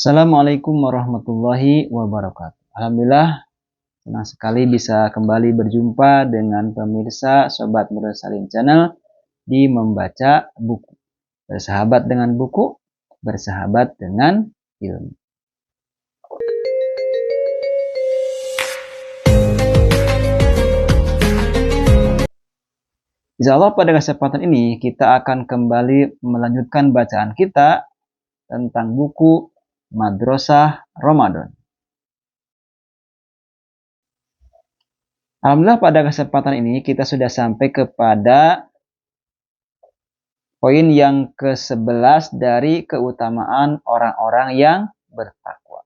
Assalamualaikum warahmatullahi wabarakatuh. Alhamdulillah, senang sekali bisa kembali berjumpa dengan pemirsa Sobat Mursalin Channel di membaca buku. Bersahabat dengan buku, bersahabat dengan ilmu. Insyaallah pada kesempatan ini kita akan kembali melanjutkan bacaan kita tentang buku Madrasah Ramadan. Alhamdulillah pada kesempatan ini kita sudah sampai kepada poin yang ke-11 dari keutamaan orang-orang yang bertakwa.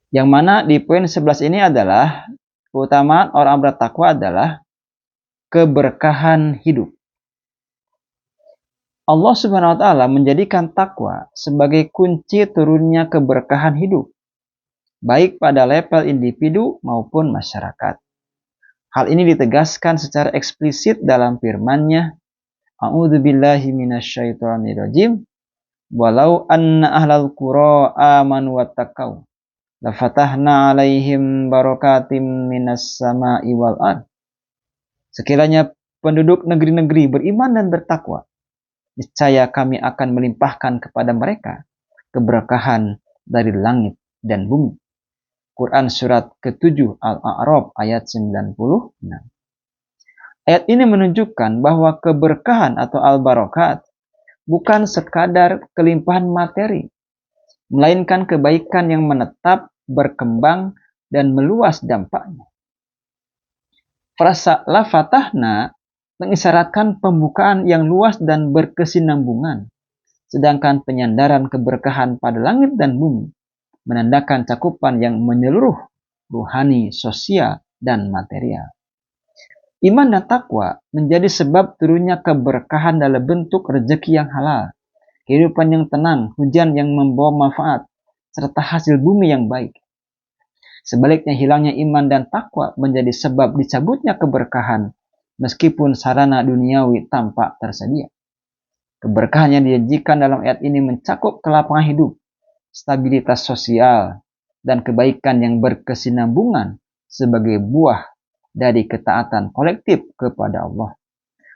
Yang mana di poin 11 ini adalah keutamaan orang bertakwa adalah keberkahan hidup. Allah Subhanahu wa taala menjadikan takwa sebagai kunci turunnya keberkahan hidup, baik pada level individu maupun masyarakat. Hal ini ditegaskan secara eksplisit dalam firman-Nya, A'udzubillahi minasyaitonirrajim, walau anna ahlal qura amanu wattaqau lafatahna 'alaihim barakatim minas sama'i wal ard. Sekiranya penduduk negeri-negeri beriman dan bertakwa, niscaya kami akan melimpahkan kepada mereka keberkahan dari langit dan bumi. Quran surat ke-7 Al-A'raf ayat 96. Ayat ini menunjukkan bahwa keberkahan atau al-barakat bukan sekadar kelimpahan materi, melainkan kebaikan yang menetap, berkembang, dan meluas dampaknya. Frasa la fatahna mengisyaratkan pembukaan yang luas dan berkesinambungan, sedangkan penyandaran keberkahan pada langit dan bumi menandakan cakupan yang menyeluruh, ruhani, sosial, dan material. Iman dan takwa menjadi sebab turunnya keberkahan dalam bentuk rezeki yang halal, kehidupan yang tenang, hujan yang membawa manfaat, serta hasil bumi yang baik. Sebaliknya, hilangnya iman dan takwa menjadi sebab dicabutnya keberkahan, meskipun sarana duniawi tampak tersedia. Keberkahan yang dijanjikan dalam ayat ini mencakup kelapangan hidup, stabilitas sosial, dan kebaikan yang berkesinambungan sebagai buah dari ketaatan kolektif kepada Allah.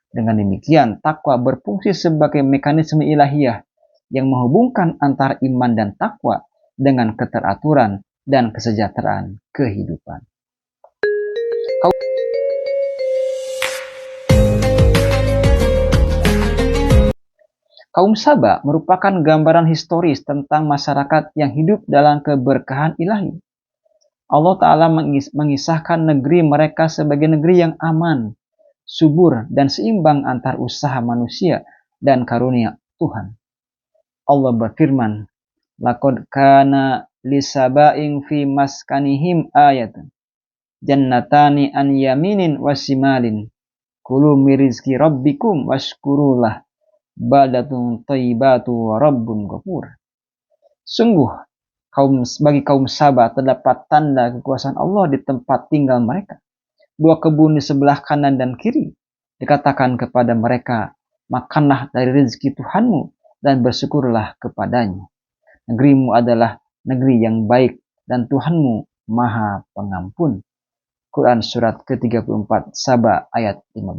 Dengan demikian, takwa berfungsi sebagai mekanisme ilahiyah yang menghubungkan antara iman dan takwa dengan keteraturan dan kesejahteraan kehidupan. Kaum Saba merupakan gambaran historis tentang masyarakat yang hidup dalam keberkahan ilahi. Allah Ta'ala mengisahkan negeri mereka sebagai negeri yang aman, subur, dan seimbang antar usaha manusia dan karunia Tuhan. Allah berfirman, Laqad kana lisaba'in fi maskanihim ayatun, jannatani an yaminin wasimalin, kulu mirizki rabbikum washkurulah, baldatun tayyibatu wa rabbun ghafur. Sungguh, bagi kaum Saba terdapat tanda kekuasaan Allah di tempat tinggal mereka. Dua kebun di sebelah kanan dan kiri. Dikatakan kepada mereka, makanlah dari rezeki Tuhanmu dan bersyukurlah kepadanya. Negerimu adalah negeri yang baik dan Tuhanmu Maha Pengampun. Quran surat ke-34 Saba ayat 15.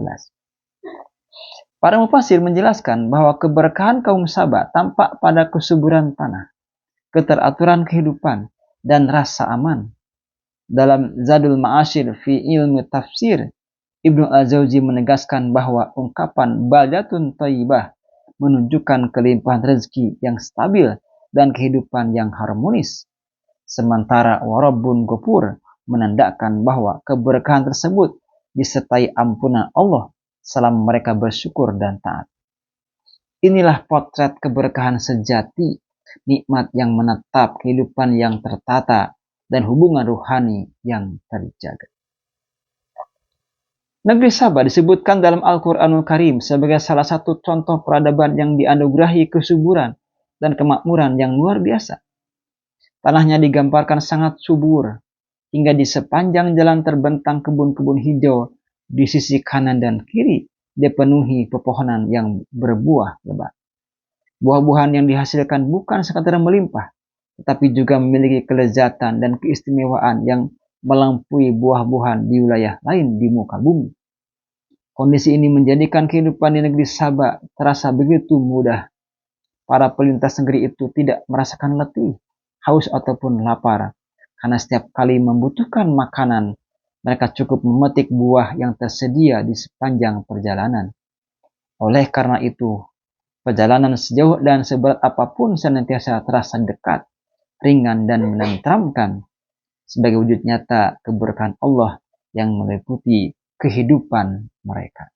Para mufasir menjelaskan bahwa keberkahan kaum Saba tampak pada kesuburan tanah, keteraturan kehidupan, dan rasa aman. Dalam Zadul Ma'ashir fi ilmu tafsir, Ibnu Al-Jauzi menegaskan bahwa ungkapan baldatun thayyibah menunjukkan kelimpahan rezeki yang stabil dan kehidupan yang harmonis. Sementara warabbun ghafur menandakan bahwa keberkahan tersebut disertai ampunan Allah selama mereka bersyukur dan taat. Inilah potret keberkahan sejati, nikmat yang menetap, kehidupan yang tertata, dan hubungan ruhani yang terjaga. Negeri Saba disebutkan dalam Al-Quranul Karim sebagai salah satu contoh peradaban yang dianugerahi kesuburan dan kemakmuran yang luar biasa. Tanahnya digambarkan sangat subur, hingga di sepanjang jalan terbentang kebun-kebun hijau di sisi kanan dan kiri dipenuhi pepohonan yang berbuah lebat. Buah-buahan yang dihasilkan bukan sekadar melimpah, tetapi juga memiliki kelezatan dan keistimewaan yang melampaui buah-buahan di wilayah lain di muka bumi. Kondisi ini menjadikan kehidupan di negeri Sabah terasa begitu mudah. Para pelintas negeri itu tidak merasakan letih, haus ataupun lapar, karena setiap kali membutuhkan makanan, mereka cukup memetik buah yang tersedia di sepanjang perjalanan. Oleh karena itu, perjalanan sejauh dan seberat apapun senantiasa terasa dekat, ringan dan menenteramkan sebagai wujud nyata keberkahan Allah yang meliputi kehidupan mereka.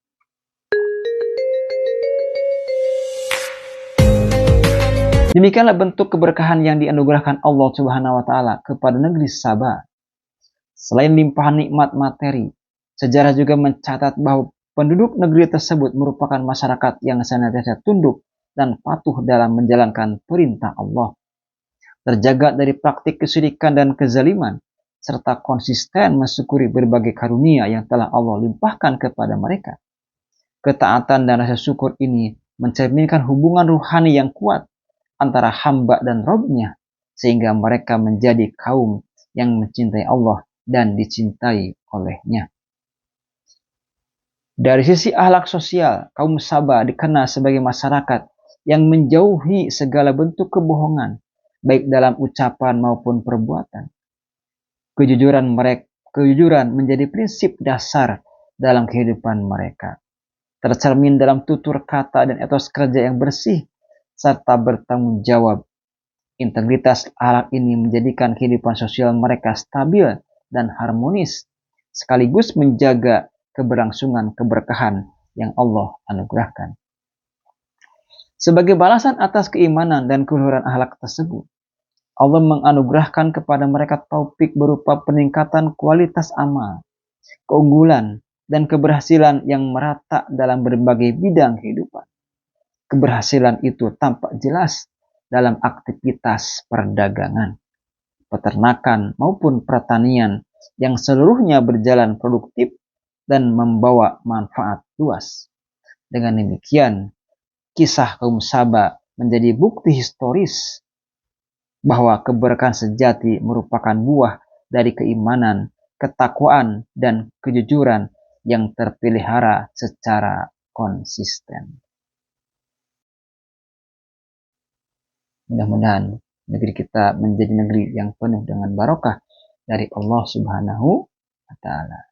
Demikianlah bentuk keberkahan yang dianugerahkan Allah Subhanahu wa taala kepada negeri Sabah. Selain limpahan nikmat materi, sejarah juga mencatat bahwa penduduk negeri tersebut merupakan masyarakat yang senantiasa tunduk dan patuh dalam menjalankan perintah Allah, terjaga dari praktik kesyirikan dan kezaliman, serta konsisten mensyukuri berbagai karunia yang telah Allah limpahkan kepada mereka. Ketaatan dan rasa syukur ini mencerminkan hubungan ruhani yang kuat antara hamba dan Rabb-Nya, sehingga mereka menjadi kaum yang mencintai Allah dan dicintai oleh-Nya. Dari sisi akhlak sosial, kaum Sabah dikenal sebagai masyarakat yang menjauhi segala bentuk kebohongan, baik dalam ucapan maupun perbuatan. Kejujuran menjadi prinsip dasar dalam kehidupan mereka, tercermin dalam tutur kata dan etos kerja yang bersih serta bertanggung jawab. Integritas akhlak ini menjadikan kehidupan sosial mereka stabil dan harmonis, sekaligus menjaga keberlangsungan keberkahan yang Allah anugerahkan. Sebagai balasan atas keimanan dan keluhuran akhlak tersebut, Allah menganugerahkan kepada mereka taufik berupa peningkatan kualitas amal, keunggulan, dan keberhasilan yang merata dalam berbagai bidang kehidupan. Keberhasilan itu tampak jelas dalam aktivitas perdagangan, peternakan, maupun pertanian yang seluruhnya berjalan produktif dan membawa manfaat luas. Dengan demikian, kisah kaum Sabah menjadi bukti historis bahwa keberkahan sejati merupakan buah dari keimanan, ketakwaan, dan kejujuran yang terpelihara secara konsisten. Mudah-mudahan negeri kita menjadi negeri yang penuh dengan barokah dari Allah Subhanahu wa taala.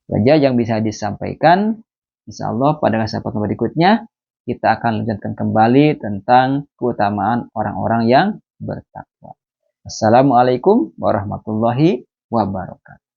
Saja yang bisa disampaikan. Insyaallah pada kesempatan berikutnya kita akan lanjutkan kembali tentang keutamaan orang-orang yang bertakwa. Assalamualaikum warahmatullahi wabarakatuh.